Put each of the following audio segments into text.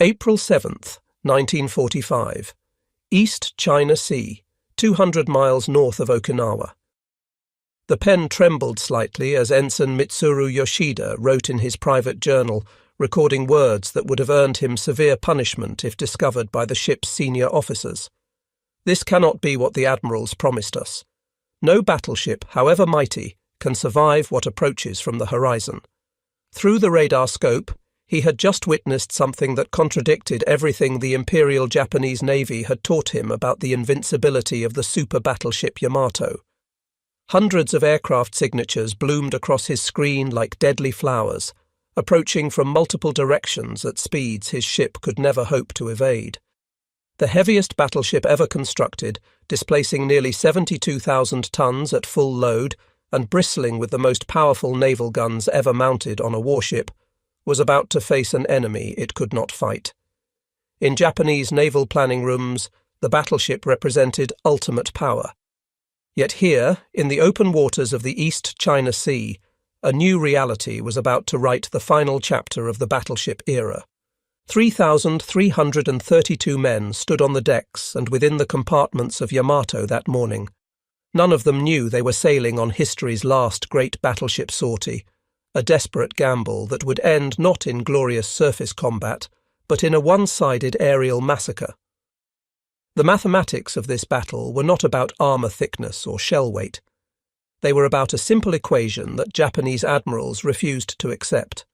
April 7th, 1945. East China Sea, 200 miles north of Okinawa. The pen trembled slightly as Ensign Mitsuru Yoshida wrote in his private journal, recording words that would have earned him severe punishment if discovered by the ship's senior officers. This cannot be what the Admirals promised us. No battleship, however mighty, can survive what approaches from the horizon. Through the radar scope, he had just witnessed something that contradicted everything the Imperial Japanese Navy had taught him about the invincibility of the super battleship Yamato. Hundreds of aircraft signatures bloomed across his screen like deadly flowers, approaching from multiple directions at speeds his ship could never hope to evade. The heaviest battleship ever constructed, displacing nearly 72,000 tons at full load and bristling with the most powerful naval guns ever mounted on a warship, was about to face an enemy it could not fight. In Japanese naval planning rooms, the battleship represented ultimate power. Yet here, in the open waters of the East China Sea, a new reality was about to write the final chapter of the battleship era. 3,332 men stood on the decks and within the compartments of Yamato that morning. None of them knew they were sailing on history's last great battleship sortie, a desperate gamble that would end not in glorious surface combat, but in a one-sided aerial massacre. The mathematics of this battle were not about armour thickness or shell weight. They were about a simple equation that Japanese admirals refused to accept.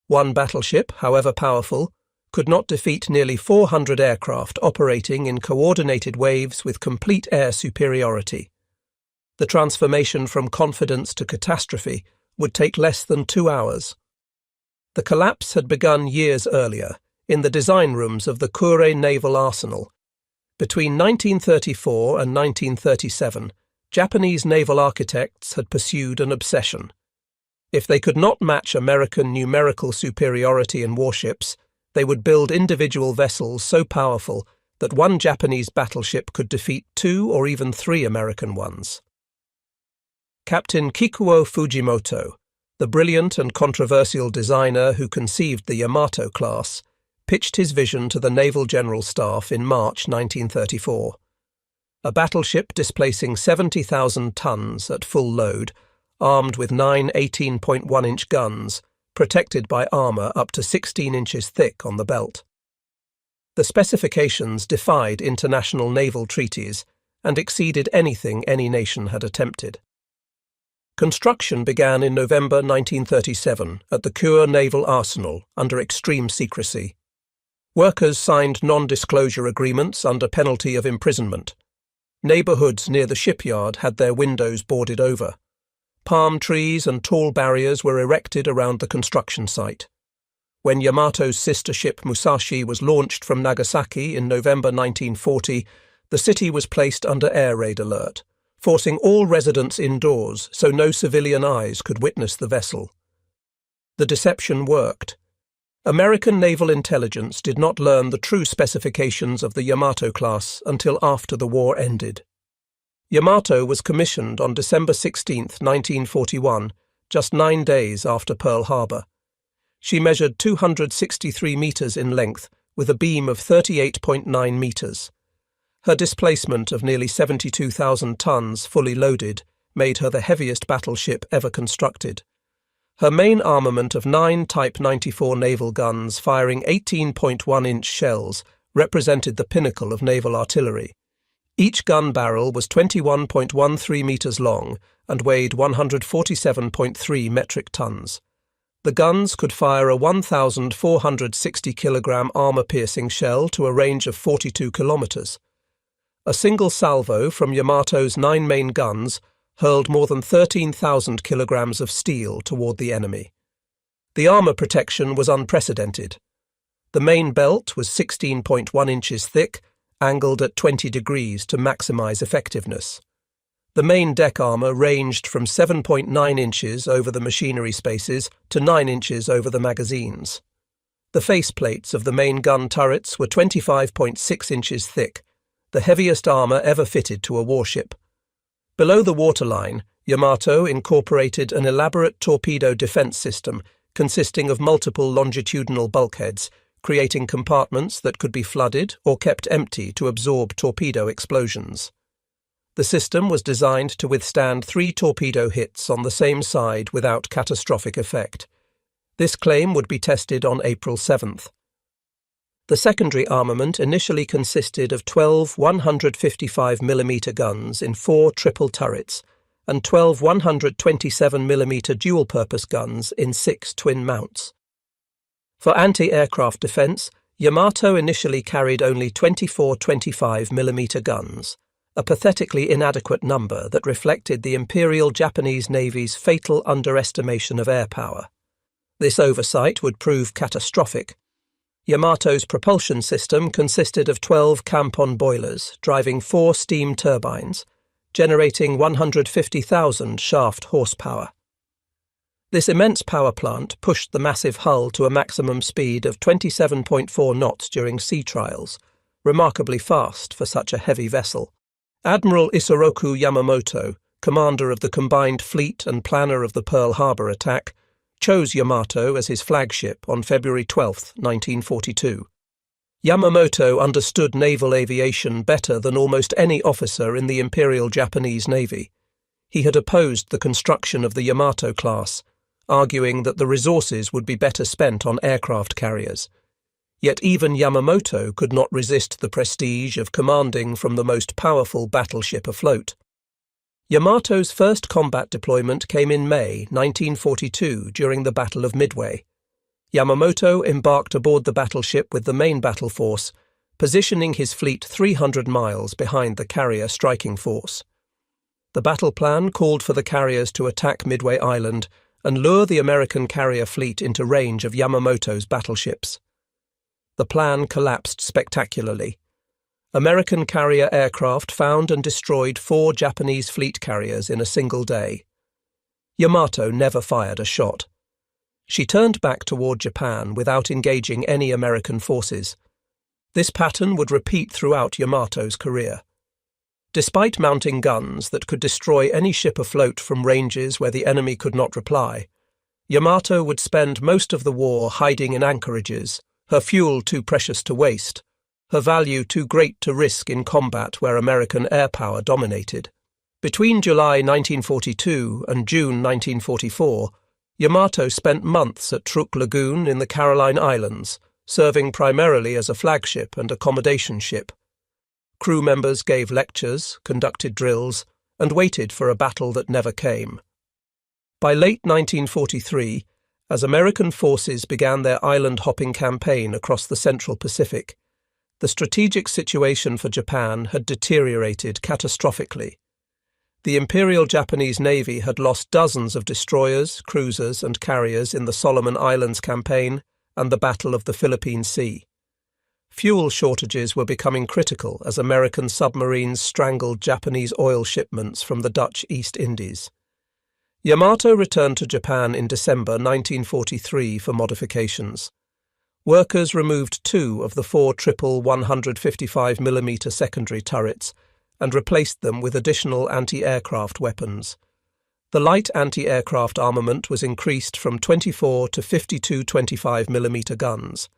One battleship, however powerful, could not defeat nearly 400 aircraft operating in coordinated waves with complete air superiority. The transformation from confidence to catastrophe would take less than 2 hours. The collapse had begun years earlier, in the design rooms of the Kure Naval Arsenal. Between 1934 and 1937, Japanese naval architects had pursued an obsession. If they could not match American numerical superiority in warships, they would build individual vessels so powerful that one Japanese battleship could defeat 2 or even 3 American ones. Captain Kikuo Fujimoto, the brilliant and controversial designer who conceived the Yamato class, pitched his vision to the Naval General Staff in March 1934. A battleship displacing 70,000 tons at full load, armed with 9 18.1-inch guns, protected by armour up to 16 inches thick on the belt. The specifications defied international naval treaties and exceeded anything any nation had attempted. Construction began in November 1937 at the Kure Naval Arsenal under extreme secrecy. Workers signed non-disclosure agreements under penalty of imprisonment. Neighbourhoods near the shipyard had their windows boarded over. Palm trees and tall barriers were erected around the construction site. When Yamato's sister ship Musashi was launched from Nagasaki in November 1940, the city was placed under air raid alert, forcing all residents indoors so no civilian eyes could witness the vessel. The deception worked. American naval intelligence did not learn the true specifications of the Yamato class until after the war ended. Yamato was commissioned on December 16, 1941, just 9 days after Pearl Harbor. She measured 263 metres in length with a beam of 38.9 metres. Her displacement of nearly 72,000 tons fully loaded made her the heaviest battleship ever constructed. Her main armament of 9 Type 94 naval guns firing 18.1-inch shells represented the pinnacle of naval artillery. Each gun barrel was 21.13 metres long and weighed 147.3 metric tons. The guns could fire a 1,460-kilogram armour-piercing shell to a range of 42 kilometres. A single salvo from Yamato's 9 main guns hurled more than 13,000 kilograms of steel toward the enemy. The armour protection was unprecedented. The main belt was 16.1 inches thick, angled at 20 degrees to maximise effectiveness. The main deck armour ranged from 7.9 inches over the machinery spaces to 9 inches over the magazines. The faceplates of the main gun turrets were 25.6 inches thick, the heaviest armour ever fitted to a warship. Below the waterline, Yamato incorporated an elaborate torpedo defence system consisting of multiple longitudinal bulkheads, creating compartments that could be flooded or kept empty to absorb torpedo explosions. The system was designed to withstand 3 torpedo hits on the same side without catastrophic effect. This claim would be tested on April 7th. The secondary armament initially consisted of 12 155mm guns in 4 triple turrets and 12 127mm dual-purpose guns in 6 twin mounts. For anti-aircraft defence, Yamato initially carried only 24 25mm guns, a pathetically inadequate number that reflected the Imperial Japanese Navy's fatal underestimation of air power. This oversight would prove catastrophic. Yamato's propulsion system consisted of 12 Campon boilers driving 4 steam turbines, generating 150,000 shaft horsepower. This immense power plant pushed the massive hull to a maximum speed of 27.4 knots during sea trials, remarkably fast for such a heavy vessel. Admiral Isoroku Yamamoto, commander of the combined fleet and planner of the Pearl Harbor attack, chose Yamato as his flagship on February 12, 1942. Yamamoto understood naval aviation better than almost any officer in the Imperial Japanese Navy. He had opposed the construction of the Yamato class, arguing that the resources would be better spent on aircraft carriers. Yet even Yamamoto could not resist the prestige of commanding from the most powerful battleship afloat. Yamato's first combat deployment came in May 1942 during the Battle of Midway. Yamamoto embarked aboard the battleship with the main battle force, positioning his fleet 300 miles behind the carrier striking force. The battle plan called for the carriers to attack Midway Island and lure the American carrier fleet into range of Yamamoto's battleships. The plan collapsed spectacularly. American carrier aircraft found and destroyed 4 Japanese fleet carriers in a single day. Yamato never fired a shot. She turned back toward Japan without engaging any American forces. This pattern would repeat throughout Yamato's career. Despite mounting guns that could destroy any ship afloat from ranges where the enemy could not reply, Yamato would spend most of the war hiding in anchorages, her fuel too precious to waste, her value too great to risk in combat where American air power dominated. Between July 1942 and June 1944, Yamato spent months at Truk Lagoon in the Caroline Islands, serving primarily as a flagship and accommodation ship. Crew members gave lectures, conducted drills, and waited for a battle that never came. By late 1943, as American forces began their island-hopping campaign across the Central Pacific, the strategic situation for Japan had deteriorated catastrophically. The Imperial Japanese Navy had lost dozens of destroyers, cruisers, and carriers in the Solomon Islands campaign and the Battle of the Philippine Sea. Fuel shortages were becoming critical as American submarines strangled Japanese oil shipments from the Dutch East Indies. Yamato returned to Japan in December 1943 for modifications. Workers removed 2 of the 4 triple 155mm secondary turrets and replaced them with additional anti-aircraft weapons. The light anti-aircraft armament was increased from 24 to 52 25mm guns.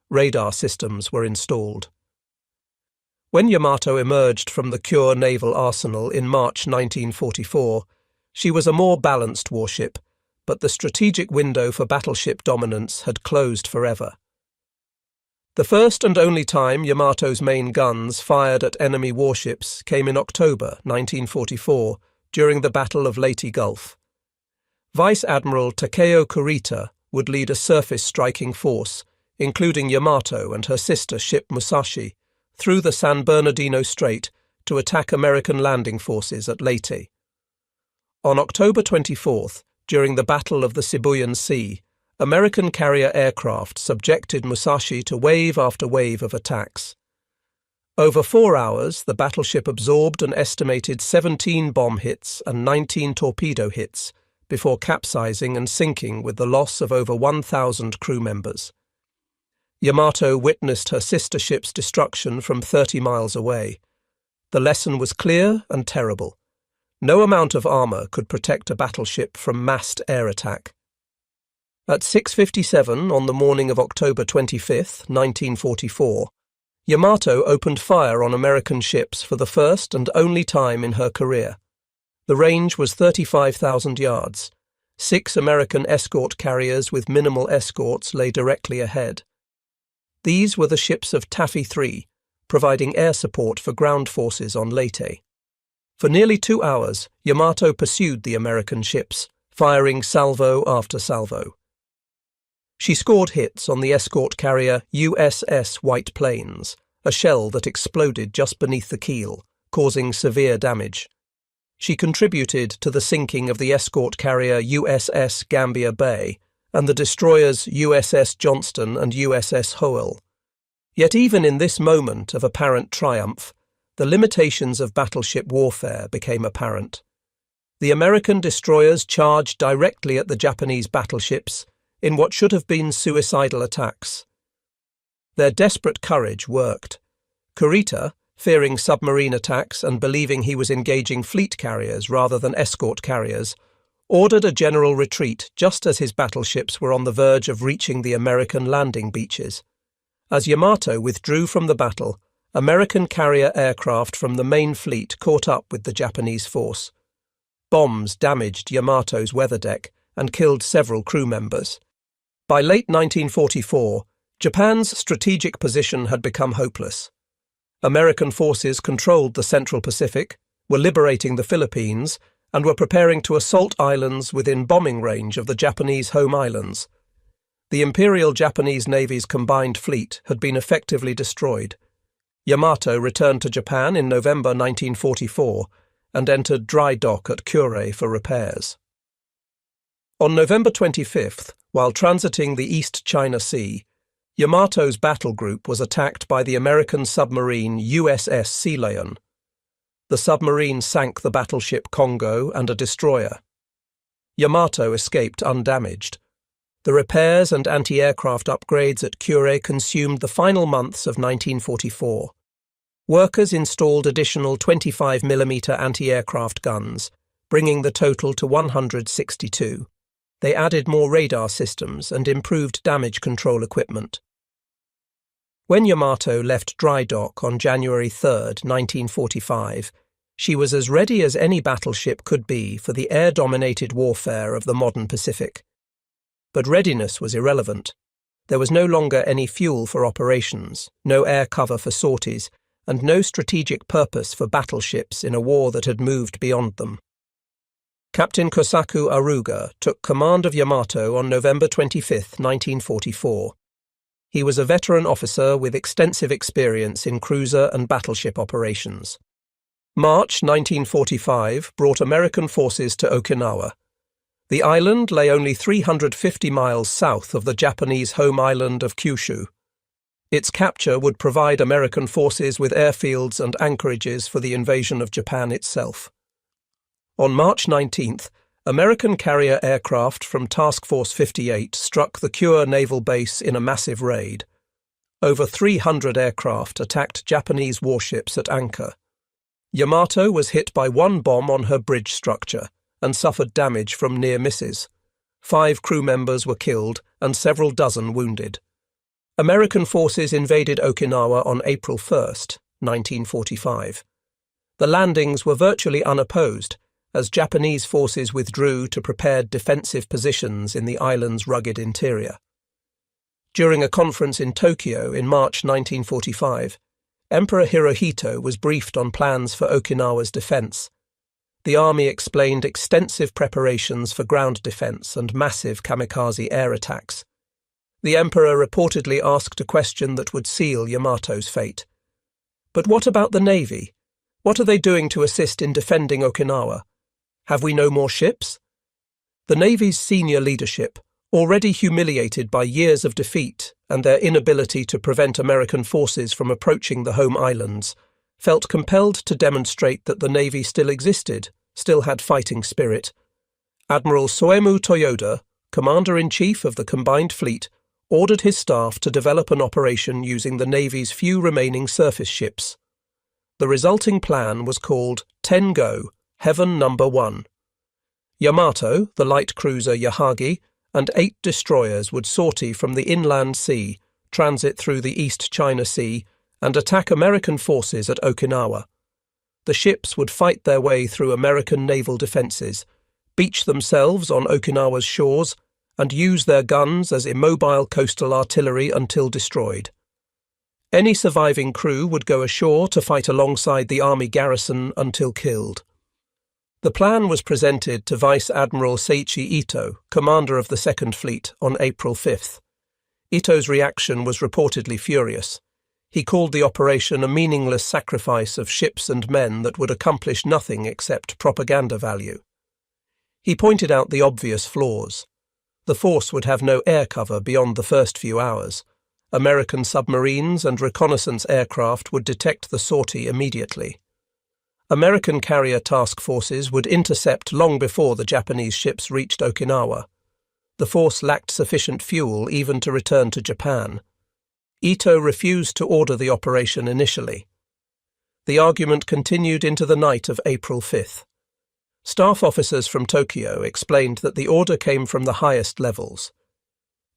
Radar systems were installed. When Yamato emerged from the Kure naval arsenal in March 1944, she was a more balanced warship, but the strategic window for battleship dominance had closed forever. The first and only time Yamato's main guns fired at enemy warships came in October 1944 during the Battle of Leyte Gulf. Vice Admiral Takeo Kurita would lead a surface striking force, including Yamato and her sister ship Musashi, through the San Bernardino Strait to attack American landing forces at Leyte. On October 24th, during the Battle of the Sibuyan Sea, American carrier aircraft subjected Musashi to wave after wave of attacks. Over 4 hours, the battleship absorbed an estimated 17 bomb hits and 19 torpedo hits before capsizing and sinking with the loss of over 1,000 crew members. Yamato witnessed her sister ship's destruction from 30 miles away. The lesson was clear and terrible. No amount of armour could protect a battleship from massed air attack. At 6:57 on the morning of October 25, 1944, Yamato opened fire on American ships for the first and only time in her career. The range was 35,000 yards. 6 American escort carriers with minimal escorts lay directly ahead. These were the ships of Taffy 3, providing air support for ground forces on Leyte. For nearly 2 hours, Yamato pursued the American ships, firing salvo after salvo. She scored hits on the escort carrier USS White Plains, a shell that exploded just beneath the keel, causing severe damage. She contributed to the sinking of the escort carrier USS Gambia Bay and the destroyers USS Johnston and USS Howell. Yet even in this moment of apparent triumph, the limitations of battleship warfare became apparent. The American destroyers charged directly at the Japanese battleships in what should have been suicidal attacks. Their desperate courage worked. Kurita, fearing submarine attacks and believing he was engaging fleet carriers rather than escort carriers, ordered a general retreat just as his battleships were on the verge of reaching the American landing beaches. As Yamato withdrew from the battle, American carrier aircraft from the main fleet caught up with the Japanese force. Bombs damaged Yamato's weather deck and killed several crew members. By late 1944, Japan's strategic position had become hopeless. American forces controlled the Central Pacific, were liberating the Philippines, and were preparing to assault islands within bombing range of the Japanese home islands. The Imperial Japanese Navy's combined fleet had been effectively destroyed. Yamato returned to Japan in November 1944 and entered dry dock at Kure for repairs. On November 25th, while transiting the East China Sea, Yamato's battle group was attacked by the American submarine USS Sea Lion. The submarine sank the battleship Congo and a destroyer. Yamato escaped undamaged. The repairs and anti-aircraft upgrades at Kure consumed the final months of 1944. Workers installed additional 25mm anti-aircraft guns, bringing the total to 162. They added more radar systems and improved damage control equipment. When Yamato left dry dock on January 3, 1945, she was as ready as any battleship could be for the air-dominated warfare of the modern Pacific. But readiness was irrelevant. There was no longer any fuel for operations, no air cover for sorties, and no strategic purpose for battleships in a war that had moved beyond them. Captain Kosaku Aruga took command of Yamato on November 25, 1944. He was a veteran officer with extensive experience in cruiser and battleship operations. March 1945 brought American forces to Okinawa. The island lay only 350 miles south of the Japanese home island of Kyushu. Its capture would provide American forces with airfields and anchorages for the invasion of Japan itself. On March 19th, American carrier aircraft from Task Force 58 struck the Kure naval base in a massive raid. Over 300 aircraft attacked Japanese warships at anchor. Yamato was hit by one bomb on her bridge structure and suffered damage from near misses. 5 crew members were killed and several dozen wounded. American forces invaded Okinawa on April 1, 1945. The landings were virtually unopposed, as Japanese forces withdrew to prepared defensive positions in the island's rugged interior. During a conference in Tokyo in March 1945, Emperor Hirohito was briefed on plans for Okinawa's defense. The army explained extensive preparations for ground defense and massive kamikaze air attacks. The emperor reportedly asked a question that would seal Yamato's fate. But what about the Navy? What are they doing to assist in defending Okinawa? Have we no more ships? The Navy's senior leadership, already humiliated by years of defeat and their inability to prevent American forces from approaching the home islands, felt compelled to demonstrate that the Navy still existed, still had fighting spirit. Admiral Soemu Toyoda, Commander-in-Chief of the Combined Fleet, ordered his staff to develop an operation using the Navy's few remaining surface ships. The resulting plan was called Tengo, Heaven No. 1. Yamato, the light cruiser Yahagi, and 8 destroyers would sortie from the inland sea, transit through the East China Sea, and attack American forces at Okinawa. The ships would fight their way through American naval defences, beach themselves on Okinawa's shores, and use their guns as immobile coastal artillery until destroyed. Any surviving crew would go ashore to fight alongside the army garrison until killed. The plan was presented to Vice Admiral Seiichi Ito, commander of the Second Fleet, on April 5th. Ito's reaction was reportedly furious. He called the operation a meaningless sacrifice of ships and men that would accomplish nothing except propaganda value. He pointed out the obvious flaws. The force would have no air cover beyond the first few hours. American submarines and reconnaissance aircraft would detect the sortie immediately. American carrier task forces would intercept long before the Japanese ships reached Okinawa. The force lacked sufficient fuel even to return to Japan. Ito refused to order the operation initially. The argument continued into the night of April 5th. Staff officers from Tokyo explained that the order came from the highest levels.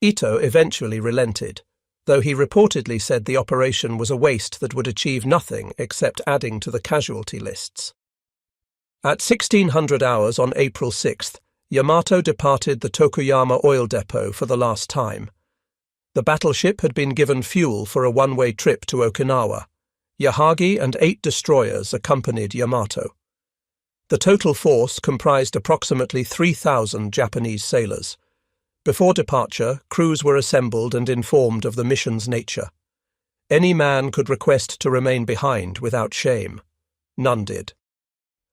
Ito eventually relented, though he reportedly said the operation was a waste that would achieve nothing except adding to the casualty lists. At 1600 hours on April 6th, Yamato departed the Tokuyama oil depot for the last time. The battleship had been given fuel for a one-way trip to Okinawa. Yahagi and 8 destroyers accompanied Yamato. The total force comprised approximately 3,000 Japanese sailors. Before departure, crews were assembled and informed of the mission's nature. Any man could request to remain behind without shame. None did.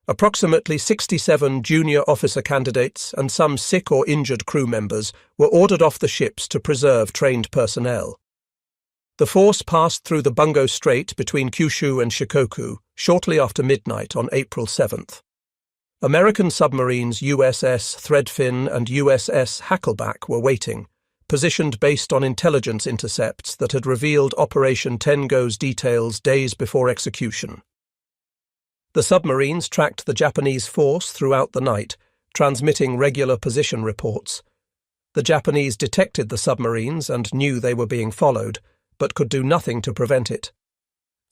Approximately 67 junior officer candidates and some sick or injured crew members were ordered off the ships to preserve trained personnel. The force passed through the Bungo Strait between Kyushu and Shikoku shortly after midnight on April 7th. American submarines USS Threadfin and USS Hackleback were waiting, positioned based on intelligence intercepts that had revealed Operation Tengo's details days before execution. The submarines tracked the Japanese force throughout the night, transmitting regular position reports. The Japanese detected the submarines and knew they were being followed, but could do nothing to prevent it.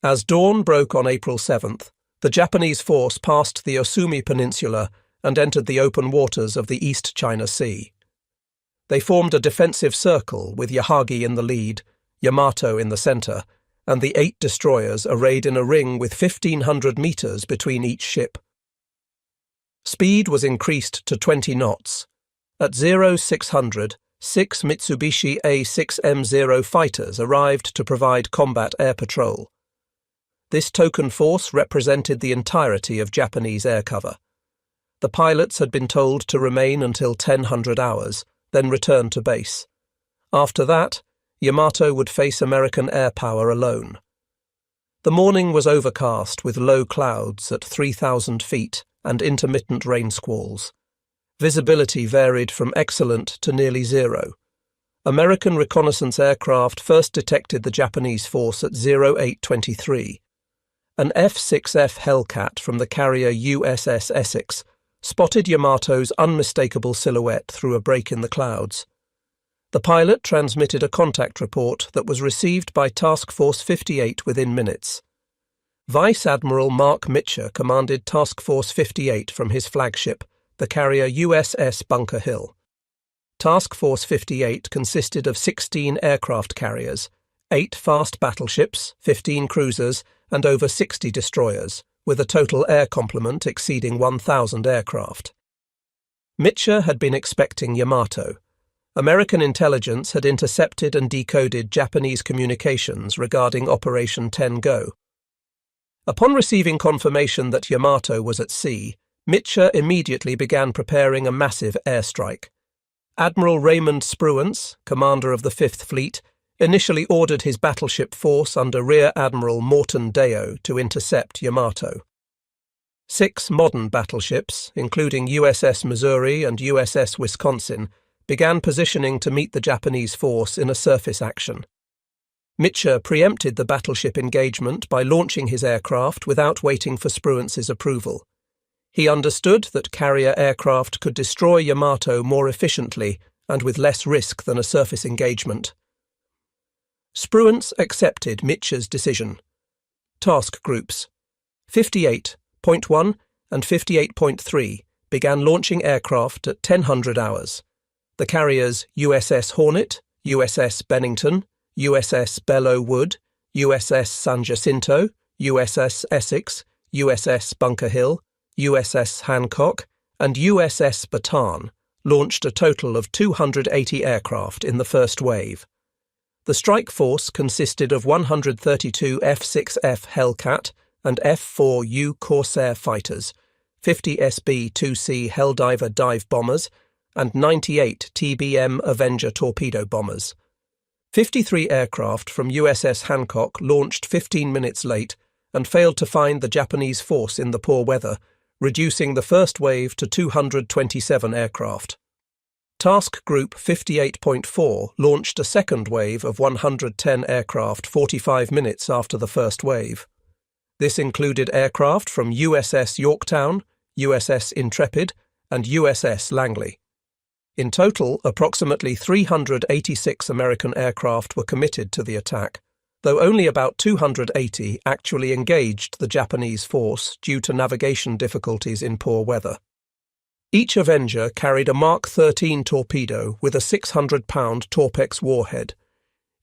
As dawn broke on April 7th, the Japanese force passed the Osumi Peninsula and entered the open waters of the East China Sea. They formed a defensive circle with Yahagi in the lead, Yamato in the centre, and the 8 destroyers arrayed in a ring with 1,500 metres between each ship. Speed was increased to 20 knots. At 0600, 6 Mitsubishi A6M0 fighters arrived to provide combat air patrol. This token force represented the entirety of Japanese air cover. The pilots had been told to remain until 1000 hours, then return to base. After that, Yamato would face American air power alone. The morning was overcast with low clouds at 3,000 feet and intermittent rain squalls. Visibility varied from excellent to nearly zero. American reconnaissance aircraft first detected the Japanese force at 0823. An F-6F Hellcat from the carrier USS Essex spotted Yamato's unmistakable silhouette through a break in the clouds. The pilot transmitted a contact report that was received by Task Force 58 within minutes. Vice Admiral Mark Mitcher commanded Task Force 58 from his flagship, the carrier USS Bunker Hill. Task Force 58 consisted of 16 aircraft carriers, 8 fast battleships, 15 cruisers, and over 60 destroyers, with a total air complement exceeding 1,000 aircraft. Mitcher had been expecting Yamato. American intelligence had intercepted and decoded Japanese communications regarding Operation Tengo. Upon receiving confirmation that Yamato was at sea, Mitcher immediately began preparing a massive airstrike. Admiral Raymond Spruance, commander of the Fifth Fleet, initially ordered his battleship force under Rear Admiral Morton Deo to intercept Yamato. 6 modern battleships, including USS Missouri and USS Wisconsin, began positioning to meet the Japanese force in a surface action. Mitcher preempted the battleship engagement by launching his aircraft without waiting for Spruance's approval. He understood that carrier aircraft could destroy Yamato more efficiently and with less risk than a surface engagement. Spruance accepted Mitchell's decision. Task groups 58.1 and 58.3 began launching aircraft at 1000 hours. The carriers USS Hornet, USS Bennington, USS Belleau Wood, USS San Jacinto, USS Essex, USS Bunker Hill, USS Hancock, and USS Bataan launched a total of 280 aircraft in the first wave. The strike force consisted of 132 F-6F Hellcat and F-4U Corsair fighters, 50 SB-2C Helldiver dive bombers, and 98 TBM Avenger torpedo bombers. 53 aircraft from USS Hancock launched 15 minutes late and failed to find the Japanese force in the poor weather, reducing the first wave to 227 aircraft. Task Group 58.4 launched a second wave of 110 aircraft 45 minutes after the first wave. This included aircraft from USS Yorktown, USS Intrepid, and USS Langley. In total, approximately 386 American aircraft were committed to the attack, though only about 280 actually engaged the Japanese force due to navigation difficulties in poor weather. Each Avenger carried a Mark 13 torpedo with a 600-pound Torpex warhead.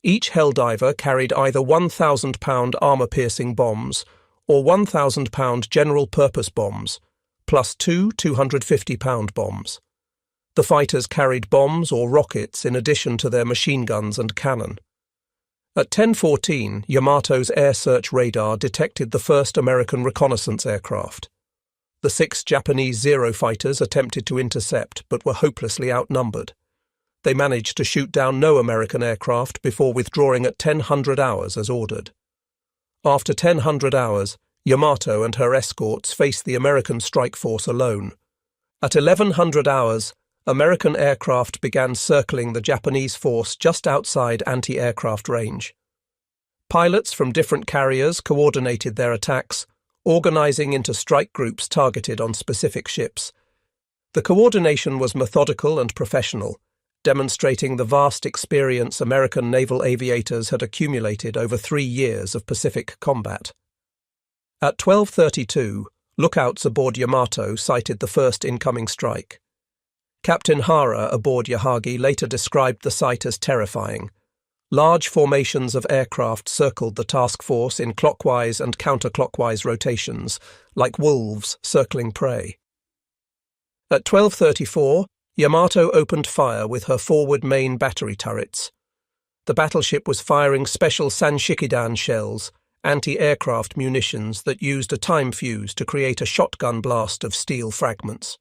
Each Helldiver carried either 1,000-pound armor-piercing bombs or 1,000-pound general-purpose bombs, plus two 250-pound bombs. The fighters carried bombs or rockets in addition to their machine guns and cannon. At 10:14, Yamato's air search radar detected the first American reconnaissance aircraft. The 6 Japanese Zero fighters attempted to intercept but were hopelessly outnumbered. They managed to shoot down no American aircraft before withdrawing at 1000 hours as ordered. After 1000 hours, Yamato and her escorts faced the American strike force alone. At 1100 hours, American aircraft began circling the Japanese force just outside anti-aircraft range. Pilots from different carriers coordinated their attacks, organizing into strike groups targeted on specific ships. The coordination was methodical and professional, demonstrating the vast experience American naval aviators had accumulated over 3 years of Pacific combat. At 12:32, lookouts aboard Yamato sighted the first incoming strike. Captain Hara aboard Yahagi later described the sight as terrifying. Large formations of aircraft circled the task force in clockwise and counterclockwise rotations, like wolves circling prey. At 12:34, Yamato opened fire with her forward main battery turrets. The battleship was firing special Sanshikidan shells, anti-aircraft munitions that used a time fuse to create a shotgun blast of steel fragments.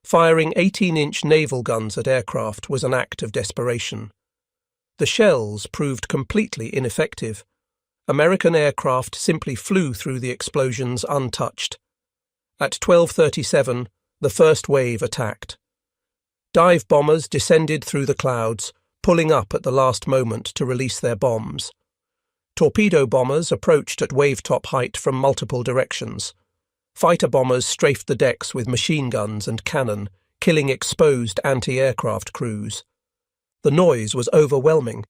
Firing 18-inch naval guns at aircraft was an act of desperation. The shells proved completely ineffective. American aircraft simply flew through the explosions untouched. At 12:37, the first wave attacked. Dive bombers descended through the clouds, pulling up at the last moment to release their bombs. Torpedo bombers approached at wave-top height from multiple directions. Fighter bombers strafed the decks with machine guns and cannon, killing exposed anti-aircraft crews. The noise was overwhelming.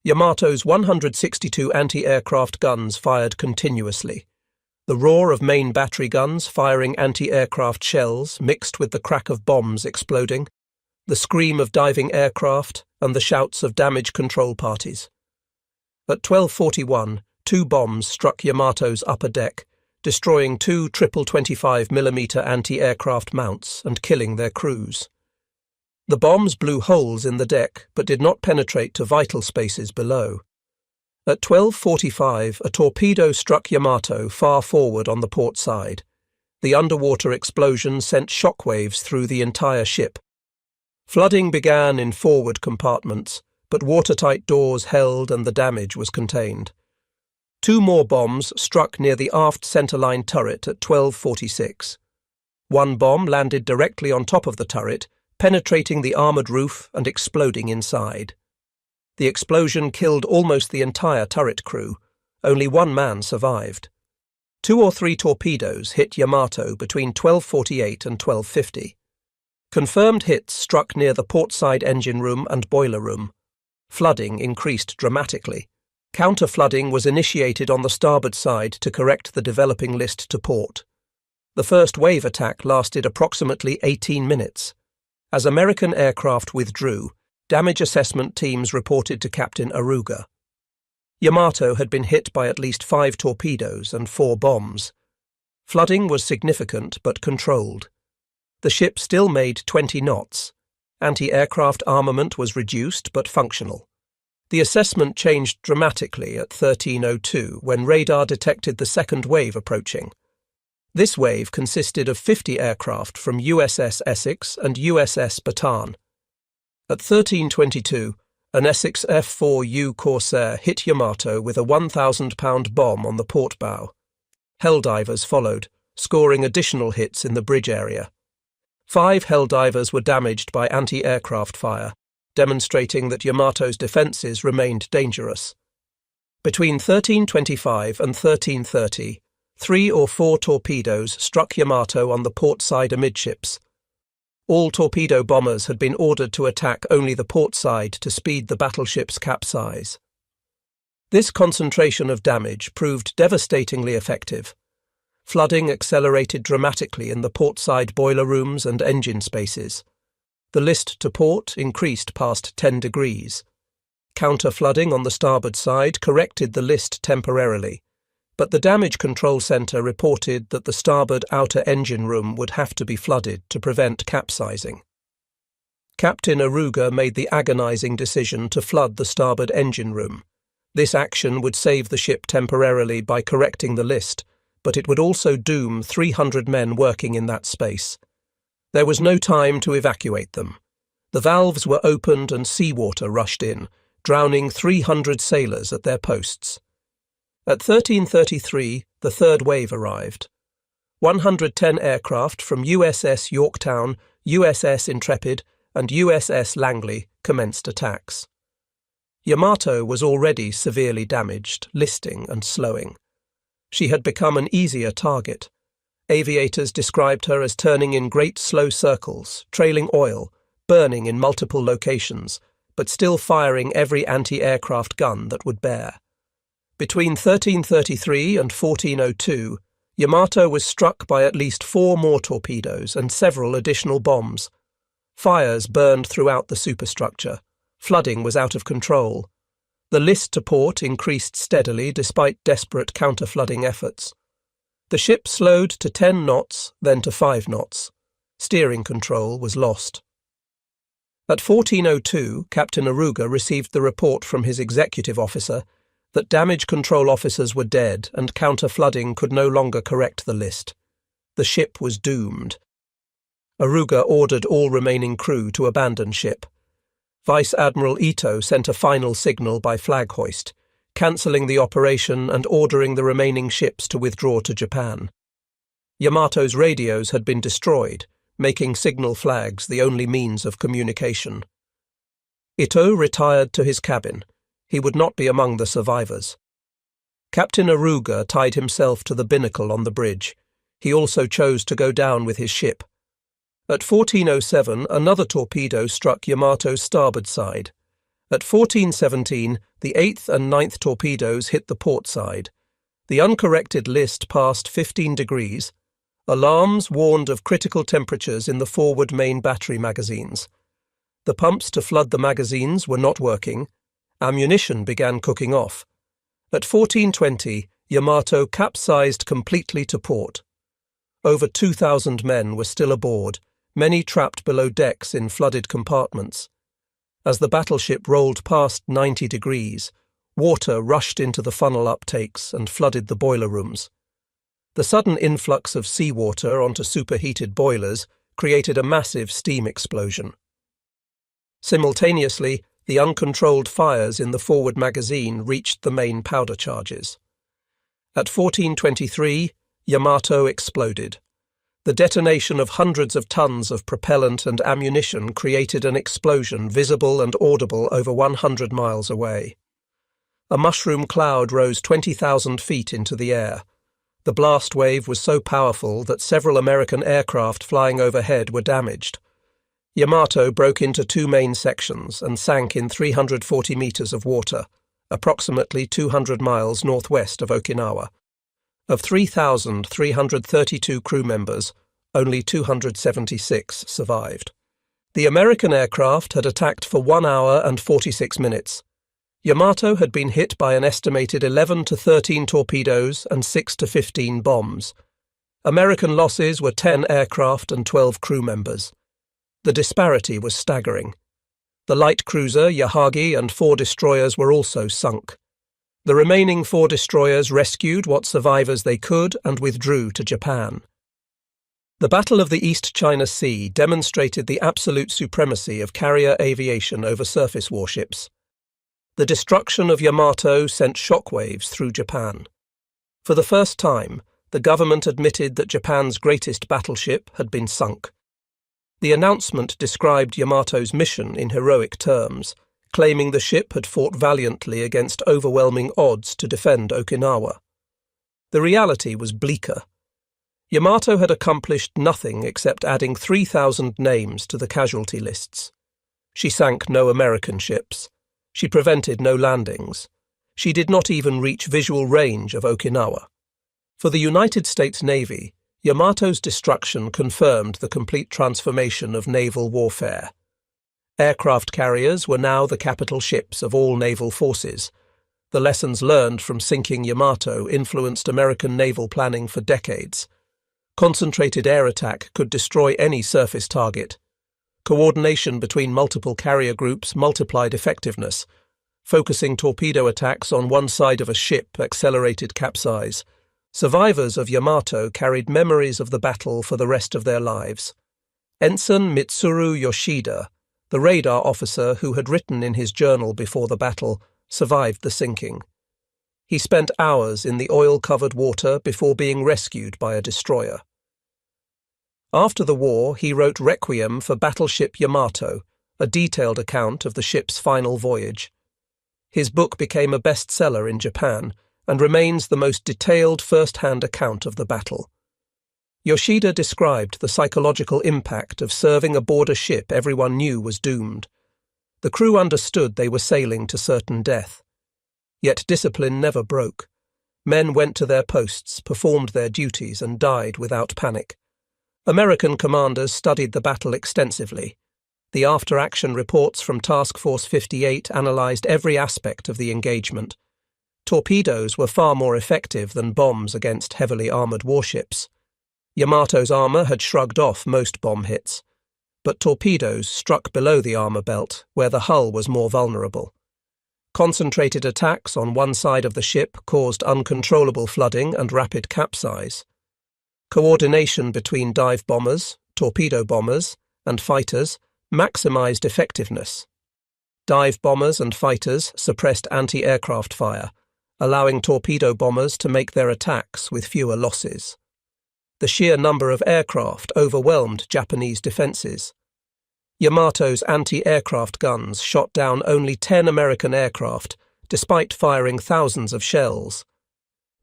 Yamato's 162 anti-aircraft guns fired continuously. The roar of main battery guns firing anti-aircraft shells mixed with the crack of bombs exploding, the scream of diving aircraft, and the shouts of damage control parties. At 12:41, 2 bombs struck Yamato's upper deck, destroying 2 triple 25mm anti-aircraft mounts and killing their crews. The bombs blew holes in the deck but did not penetrate to vital spaces below. At 12:45, a torpedo struck Yamato far forward on the port side. The underwater explosion sent shockwaves through the entire ship. Flooding began in forward compartments, but watertight doors held and the damage was contained. 2 more bombs struck near the aft centerline turret at 12:46. One bomb landed directly on top of the turret, penetrating the armoured roof and exploding inside. The explosion killed almost the entire turret crew. Only 1 man survived. 2 or 3 torpedoes hit Yamato between 12:48 and 12:50. Confirmed hits struck near the portside engine room and boiler room. Flooding increased dramatically. Counter-flooding was initiated on the starboard side to correct the developing list to port. The first wave attack lasted approximately 18 minutes. As American aircraft withdrew, damage assessment teams reported to Captain Aruga. Yamato had been hit by at least 5 torpedoes and 4 bombs. Flooding was significant but controlled. The ship still made 20 knots. Anti-aircraft armament was reduced but functional. The assessment changed dramatically at 13:02 when radar detected the second wave approaching. This wave consisted of 50 aircraft from USS Essex and USS Bataan. At 13:22, an Essex F-4U Corsair hit Yamato with a 1,000-pound bomb on the port bow. Helldivers followed, scoring additional hits in the bridge area. 5 Helldivers were damaged by anti-aircraft fire, demonstrating that Yamato's defences remained dangerous. Between 13:25 and 13:30, 3 or 4 torpedoes struck Yamato on the port side amidships. All torpedo bombers had been ordered to attack only the port side to speed the battleship's capsize. This concentration of damage proved devastatingly effective. Flooding accelerated dramatically in the portside boiler rooms and engine spaces. The list to port increased past 10 degrees. Counter-flooding on the starboard side corrected the list temporarily, but the damage control centre reported that the starboard outer engine room would have to be flooded to prevent capsizing. Captain Aruga made the agonising decision to flood the starboard engine room. This action would save the ship temporarily by correcting the list, but it would also doom 300 men working in that space. There was no time to evacuate them. The valves were opened and seawater rushed in, drowning 300 sailors at their posts. At 13:33, the third wave arrived. 110 aircraft from USS Yorktown, USS Intrepid, and USS Langley commenced attacks. Yamato was already severely damaged, listing and slowing. She had become an easier target. Aviators described her as turning in great slow circles, trailing oil, burning in multiple locations, but still firing every anti-aircraft gun that would bear. Between 13:33 and 14:02, Yamato was struck by at least 4 more torpedoes and several additional bombs. Fires burned throughout the superstructure. Flooding was out of control. The list to port increased steadily despite desperate counter-flooding efforts. The ship slowed to 10 knots, then to 5 knots. Steering control was lost. At 14:02, Captain Aruga received the report from his executive officer that damage control officers were dead and counter-flooding could no longer correct the list. The ship was doomed. Aruga ordered all remaining crew to abandon ship. Vice Admiral Ito sent a final signal by flag hoist, cancelling the operation and ordering the remaining ships to withdraw to Japan. Yamato's radios had been destroyed, making signal flags the only means of communication. Ito retired to his cabin. He would not be among the survivors. Captain Aruga tied himself to the binnacle on the bridge. He also chose to go down with his ship. At 14:07, another torpedo struck Yamato's starboard side. At 14:17, the 8th and 9th torpedoes hit the port side. The uncorrected list passed 15 degrees. Alarms warned of critical temperatures in the forward main battery magazines. The pumps to flood the magazines were not working. Ammunition began cooking off. At 14:20, Yamato capsized completely to port. Over 2,000 men were still aboard, many trapped below decks in flooded compartments. As the battleship rolled past 90 degrees, water rushed into the funnel uptakes and flooded the boiler rooms. The sudden influx of seawater onto superheated boilers created a massive steam explosion. Simultaneously, the uncontrolled fires in the forward magazine reached the main powder charges. At 14:23, Yamato exploded. The detonation of hundreds of tons of propellant and ammunition created an explosion visible and audible over 100 miles away. A mushroom cloud rose 20,000 feet into the air. The blast wave was so powerful that several American aircraft flying overhead were damaged. Yamato broke into two main sections and sank in 340 meters of water, approximately 200 miles northwest of Okinawa. Of 3,332 crew members, only 276 survived. The American aircraft had attacked for 1 hour and 46 minutes. Yamato had been hit by an estimated 11 to 13 torpedoes and 6 to 15 bombs. American losses were 10 aircraft and 12 crew members. The disparity was staggering. The light cruiser Yahagi and 4 destroyers were also sunk. The remaining 4 destroyers rescued what survivors they could and withdrew to Japan. The Battle of the East China Sea demonstrated the absolute supremacy of carrier aviation over surface warships. The destruction of Yamato sent shockwaves through Japan. For the first time, the government admitted that Japan's greatest battleship had been sunk. The announcement described Yamato's mission in heroic terms, claiming the ship had fought valiantly against overwhelming odds to defend Okinawa. The reality was bleaker. Yamato had accomplished nothing except adding 3,000 names to the casualty lists. She sank no American ships. She prevented no landings. She did not even reach visual range of Okinawa. For the United States Navy, Yamato's destruction confirmed the complete transformation of naval warfare. Aircraft carriers were now the capital ships of all naval forces. The lessons learned from sinking Yamato influenced American naval planning for decades. Concentrated air attack could destroy any surface target. Coordination between multiple carrier groups multiplied effectiveness. Focusing torpedo attacks on one side of a ship accelerated capsize. Survivors of Yamato carried memories of the battle for the rest of their lives. Ensign Mitsuru Yoshida, the radar officer who had written in his journal before the battle, survived the sinking. He spent hours in the oil-covered water before being rescued by a destroyer. After the war, he wrote Requiem for Battleship Yamato, a detailed account of the ship's final voyage. His book became a bestseller in Japan and remains the most detailed first-hand account of the battle. Yoshida described the psychological impact of serving aboard a ship everyone knew was doomed. The crew understood they were sailing to certain death. Yet discipline never broke. Men went to their posts, performed their duties, and died without panic. American commanders studied the battle extensively. The after-action reports from Task Force 58 analysed every aspect of the engagement. Torpedoes were far more effective than bombs against heavily armoured warships. Yamato's armour had shrugged off most bomb hits, but torpedoes struck below the armour belt, where the hull was more vulnerable. Concentrated attacks on one side of the ship caused uncontrollable flooding and rapid capsize. Coordination between dive bombers, torpedo bombers, and fighters maximised effectiveness. Dive bombers and fighters suppressed anti-aircraft fire, allowing torpedo bombers to make their attacks with fewer losses. The sheer number of aircraft overwhelmed Japanese defences. Yamato's anti-aircraft guns shot down only 10 American aircraft, despite firing thousands of shells.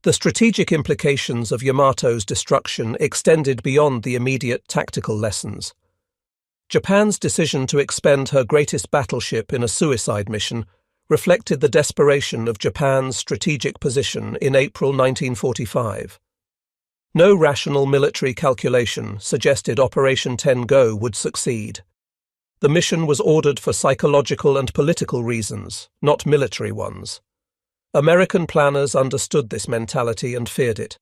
The strategic implications of Yamato's destruction extended beyond the immediate tactical lessons. Japan's decision to expend her greatest battleship in a suicide mission reflected the desperation of Japan's strategic position in April 1945. No rational military calculation suggested Operation 10 Go would succeed. The mission was ordered for psychological and political reasons, not military ones. American planners understood this mentality and feared it.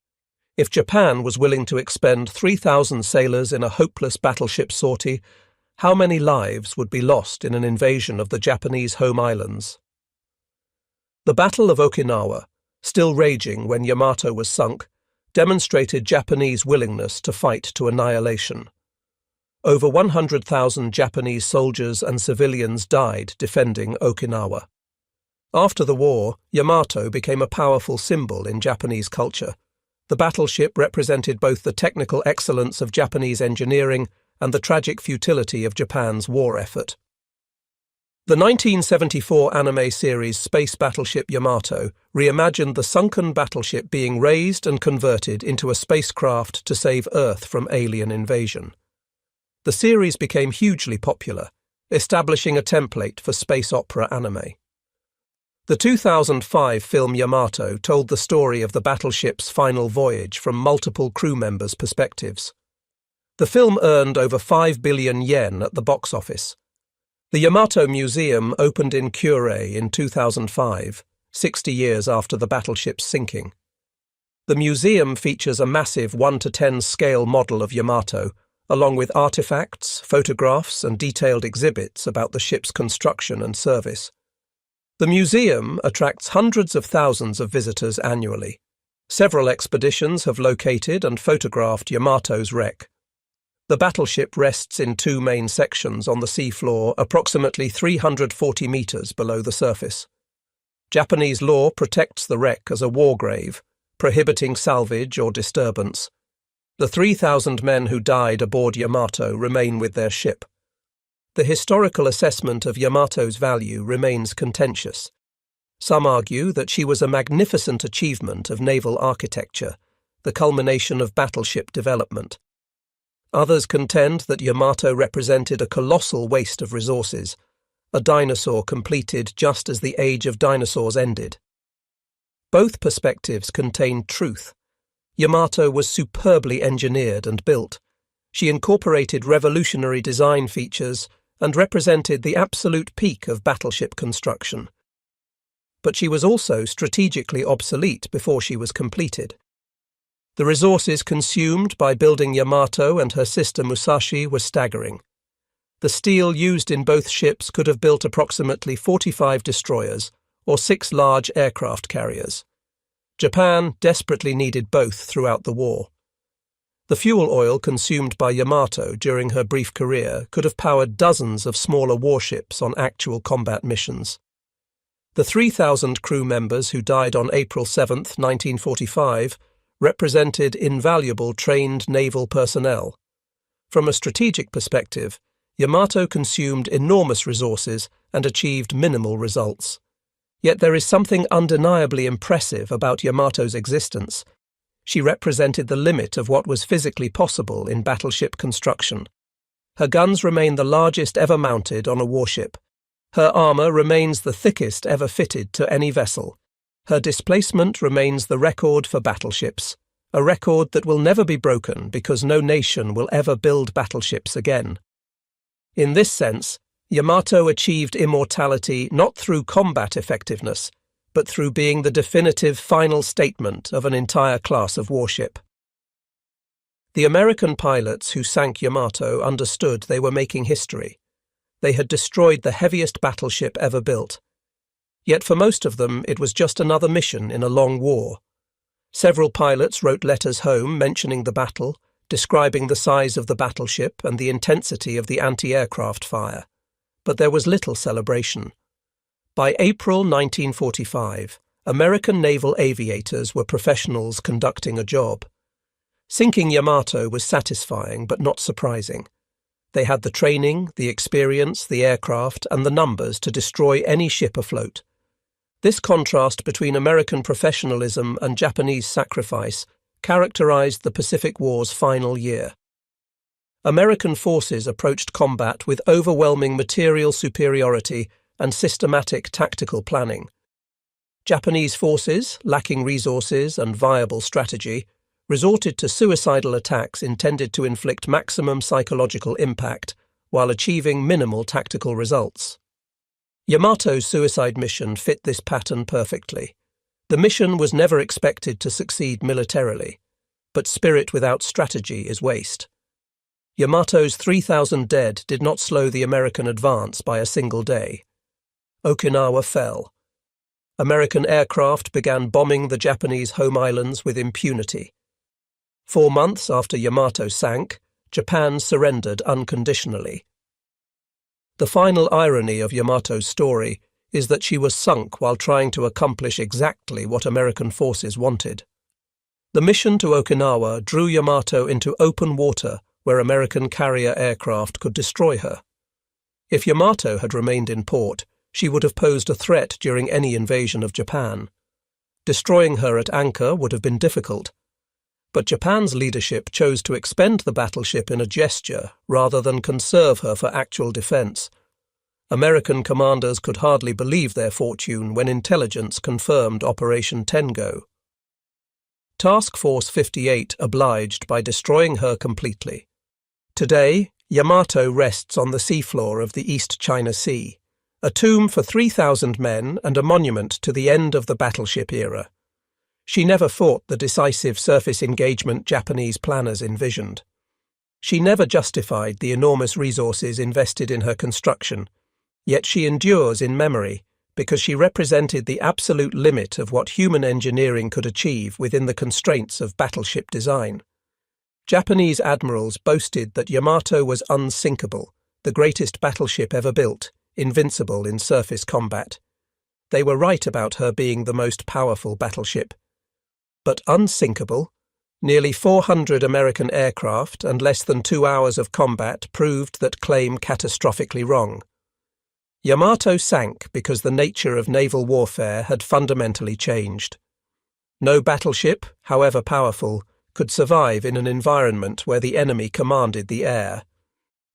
If Japan was willing to expend 3,000 sailors in a hopeless battleship sortie, how many lives would be lost in an invasion of the Japanese home islands? The Battle of Okinawa, still raging when Yamato was sunk, demonstrated Japanese willingness to fight to annihilation. Over 100,000 Japanese soldiers and civilians died defending Okinawa. After the war, Yamato became a powerful symbol in Japanese culture. The battleship represented both the technical excellence of Japanese engineering and the tragic futility of Japan's war effort. The 1974 anime series Space Battleship Yamato reimagined the sunken battleship being raised and converted into a spacecraft to save Earth from alien invasion. The series became hugely popular, establishing a template for space opera anime. The 2005 film Yamato told the story of the battleship's final voyage from multiple crew members' perspectives. The film earned over 5 billion yen at the box office. The Yamato Museum opened in Kure in 2005, 60 years after the battleship's sinking. The museum features a massive 1:10 scale model of Yamato, along with artifacts, photographs, and detailed exhibits about the ship's construction and service. The museum attracts hundreds of thousands of visitors annually. Several expeditions have located and photographed Yamato's wreck. The battleship rests in two main sections on the seafloor approximately 340 meters below the surface. Japanese law protects the wreck as a war grave, prohibiting salvage or disturbance. The 3,000 men who died aboard Yamato remain with their ship. The historical assessment of Yamato's value remains contentious. Some argue that she was a magnificent achievement of naval architecture, the culmination of battleship development. Others contend that Yamato represented a colossal waste of resources, a dinosaur completed just as the age of dinosaurs ended. Both perspectives contain truth. Yamato was superbly engineered and built. She incorporated revolutionary design features and represented the absolute peak of battleship construction. But she was also strategically obsolete before she was completed. The resources consumed by building Yamato and her sister Musashi were staggering. The steel used in both ships could have built approximately 45 destroyers or 6 large aircraft carriers. Japan desperately needed both throughout the war. The fuel oil consumed by Yamato during her brief career could have powered dozens of smaller warships on actual combat missions. The 3,000 crew members who died on April 7, 1945, represented invaluable trained naval personnel. From a strategic perspective, Yamato consumed enormous resources and achieved minimal results. Yet there is something undeniably impressive about Yamato's existence. She represented the limit of what was physically possible in battleship construction. Her guns remain the largest ever mounted on a warship. Her armour remains the thickest ever fitted to any vessel. Her displacement remains the record for battleships, a record that will never be broken because no nation will ever build battleships again. In this sense, Yamato achieved immortality not through combat effectiveness, but through being the definitive final statement of an entire class of warship. The American pilots who sank Yamato understood they were making history. They had destroyed the heaviest battleship ever built. Yet for most of them, it was just another mission in a long war. Several pilots wrote letters home mentioning the battle, describing the size of the battleship and the intensity of the anti-aircraft fire. But there was little celebration. By April 1945, American naval aviators were professionals conducting a job. Sinking Yamato was satisfying but not surprising. They had the training, the experience, the aircraft, and the numbers to destroy any ship afloat. This contrast between American professionalism and Japanese sacrifice characterized the Pacific War's final year. American forces approached combat with overwhelming material superiority and systematic tactical planning. Japanese forces, lacking resources and viable strategy, resorted to suicidal attacks intended to inflict maximum psychological impact while achieving minimal tactical results. Yamato's suicide mission fit this pattern perfectly. The mission was never expected to succeed militarily, but spirit without strategy is waste. Yamato's 3,000 dead did not slow the American advance by a single day. Okinawa fell. American aircraft began bombing the Japanese home islands with impunity. 4 months after Yamato sank, Japan surrendered unconditionally. The final irony of Yamato's story is that she was sunk while trying to accomplish exactly what American forces wanted. The mission to Okinawa drew Yamato into open water where American carrier aircraft could destroy her. If Yamato had remained in port, she would have posed a threat during any invasion of Japan. Destroying her at anchor would have been difficult. But Japan's leadership chose to expend the battleship in a gesture rather than conserve her for actual defense. American commanders could hardly believe their fortune when intelligence confirmed Operation Tengo. Task Force 58 obliged by destroying her completely. Today, Yamato rests on the seafloor of the East China Sea, a tomb for 3,000 men and a monument to the end of the battleship era. She never fought the decisive surface engagement Japanese planners envisioned. She never justified the enormous resources invested in her construction, yet she endures in memory because she represented the absolute limit of what human engineering could achieve within the constraints of battleship design. Japanese admirals boasted that Yamato was unsinkable, the greatest battleship ever built, invincible in surface combat. They were right about her being the most powerful battleship. But unsinkable, nearly 400 American aircraft and less than 2 hours of combat proved that claim catastrophically wrong. Yamato sank because the nature of naval warfare had fundamentally changed. No battleship, however powerful, could survive in an environment where the enemy commanded the air.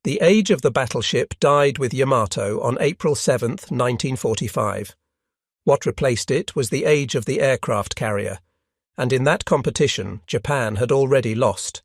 The age of the battleship died with Yamato on April 7, 1945. What replaced it was the age of the aircraft carrier, and in that competition Japan had already lost.